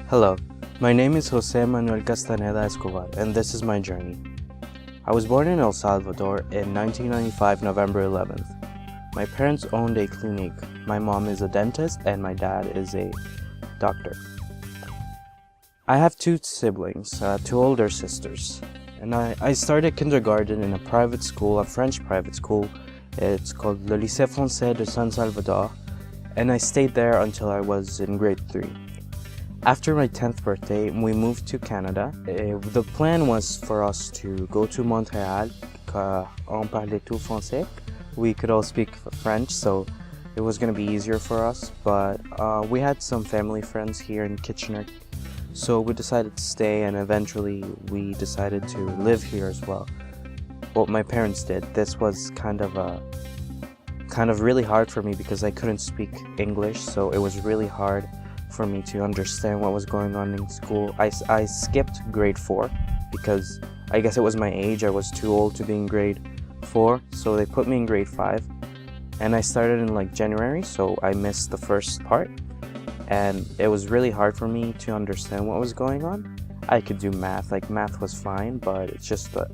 Hello, my name is Jose Manuel Castaneda Escobar, and this is my journey. I was born in El Salvador in 1995, November 11th. My parents owned a clinic. My mom is a dentist, and my dad is a doctor. I have two siblings, two older sisters, and I started kindergarten in a private school, a French private school. It's called Le Lycée Français de San Salvador, and I stayed there until I was in grade 3. After my 10th birthday, we moved to Canada. The plan was for us to go to Montreal, on parlait tout français. We could all speak French, so it was going to be easier for us, but we had some family friends here in Kitchener, so we decided to stay, and eventually we decided to live here as well. Well, my parents did. This was kind of really hard for me because I couldn't speak English, so it was really hard for me to understand what was going on in school. I skipped grade 4 because I guess it was my age. I was too old to be in grade 4, so they put me in grade 5, and I started in January, so I missed the first part, and it was really hard for me to understand what was going on. I could do math, math was fine, but it's just the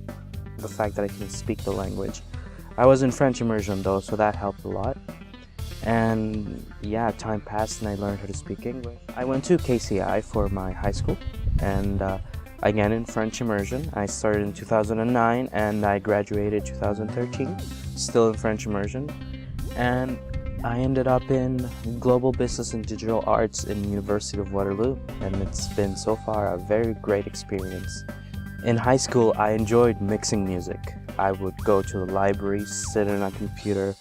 fact that I can speak the language. I was in French immersion though, so that helped a lot. And yeah, time passed and I learned how to speak English. I went to KCI for my high school, and again in French immersion. I started in 2009 and I graduated 2013, still in French immersion. And I ended up in Global Business and Digital Arts in University of Waterloo, and it's been so far a very great experience. In high school, I enjoyed mixing music. I would go to the library, sit in a computer,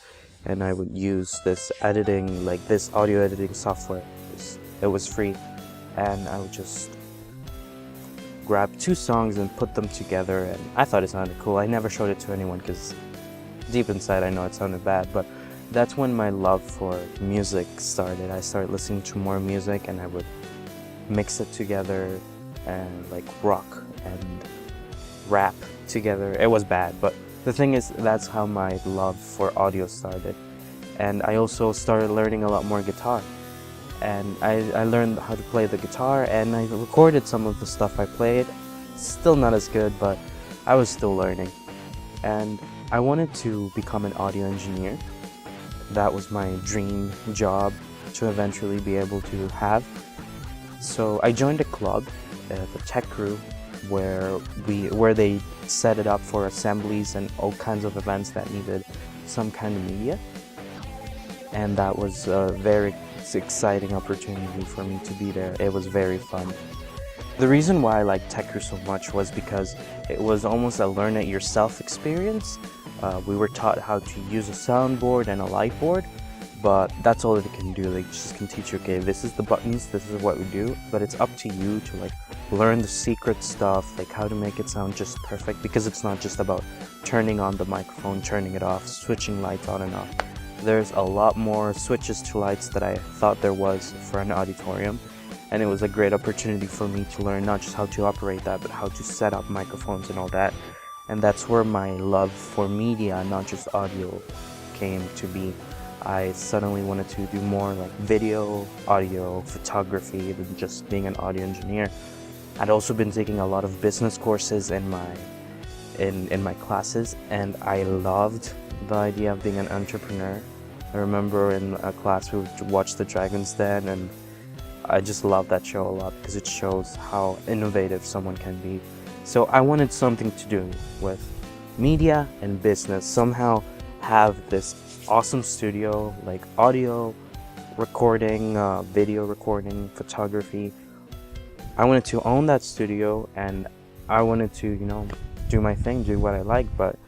and I would use this editing, this audio editing software. It was free, and I would just grab 2 songs and put them together, and I thought it sounded cool. I never showed it to anyone because deep inside I know it sounded bad, but that's when my love for music started. I started listening to more music, and I would mix it together and rock and rap together. It was bad, but the thing is, that's how my love for audio started. And I also started learning a lot more guitar. And I learned how to play the guitar, and I recorded some of the stuff I played. Still not as good, but I was still learning. And I wanted to become an audio engineer. That was my dream job to eventually be able to have. So I joined a club, the Tech Crew, where they set it up for assemblies and all kinds of events that needed some kind of media, and that was a very exciting opportunity for me to be there. It was very fun. The reason why I liked Tech Crew so much was because it was almost a learn-it-yourself experience. We were taught how to use a soundboard and a light board, but that's all they can do. They just can teach you, okay, this is the buttons, this is what we do, but it's up to you to learn the secret stuff, how to make it sound just perfect, because it's not just about turning on the microphone, turning it off, switching lights on and off. There's a lot more switches to lights that I thought there was for an auditorium, and it was a great opportunity for me to learn not just how to operate that, but how to set up microphones and all that. And that's where my love for media, not just audio, came to be. I suddenly wanted to do more video, audio, photography than just being an audio engineer. I'd also been taking a lot of business courses in my classes, and I loved the idea of being an entrepreneur. I remember in a class we would watch The Dragon's Den, and I just love that show a lot because it shows how innovative someone can be. So I wanted something to do with media and business, somehow have this awesome studio, audio recording, video recording, photography. I wanted to own that studio, and I wanted to, do my thing, do what I like, but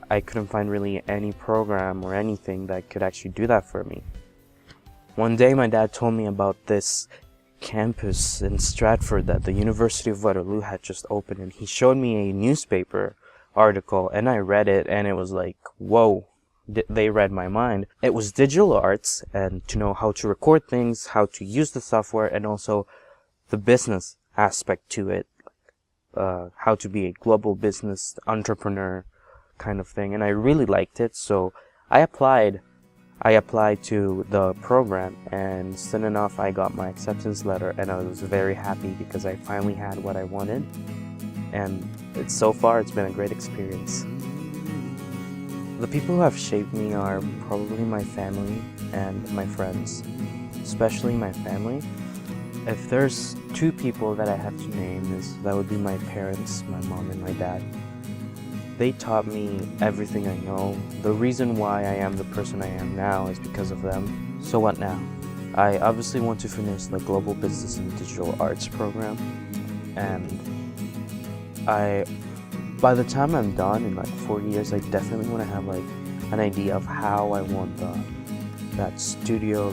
I couldn't find really any program or anything that could actually do that for me. One day my dad told me about this campus in Stratford that the University of Waterloo had just opened, and he showed me a newspaper article, and I read it, and it was whoa, they read my mind. It was digital arts, and to know how to record things, how to use the software, and also the business aspect to it, how to be a global business entrepreneur kind of thing. And I really liked it, so I applied I applied to the program, and soon enough I got my acceptance letter, and I was very happy because I finally had what I wanted, and so far it's been a great experience. The people who have shaped me are probably my family and my friends, especially my family. If there's two people that I have to name, that would be my parents, my mom and my dad. They taught me everything I know. The reason why I am the person I am now is because of them. So what now? I obviously want to finish the Global Business and Digital Arts program, and by the time I'm done in 4 years, I definitely want to have an idea of how I want that studio,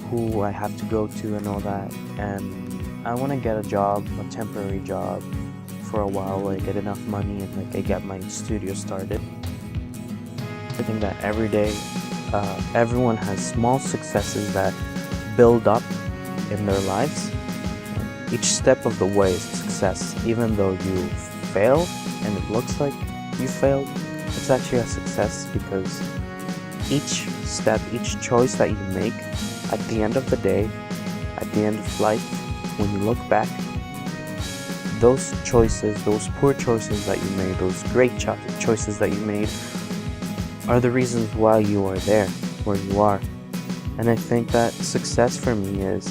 who I have to go to and all that. And I want to get a job, a temporary job, for a while, get enough money and I get my studio started. I think that every day, everyone has small successes that build up in their lives. And each step of the way is success. Even though you fail and it looks like you failed, it's actually a success, because each step, each choice that you make, at the end of the day, at the end of life, when you look back, those choices, those poor choices that you made, those great choices that you made, are the reasons why you are there, where you are. And I think that success for me is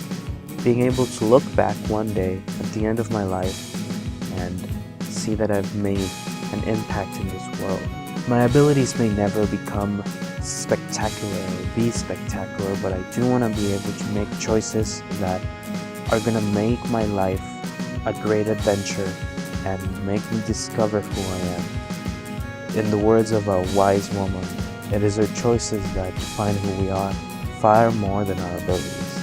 being able to look back one day at the end of my life and see that I've made an impact in this world. My abilities may never become spectacular or be spectacular, but I do want to be able to make choices that are going to make my life a great adventure and make me discover who I am. In the words of a wise woman, it is our choices that define who we are, far more than our abilities.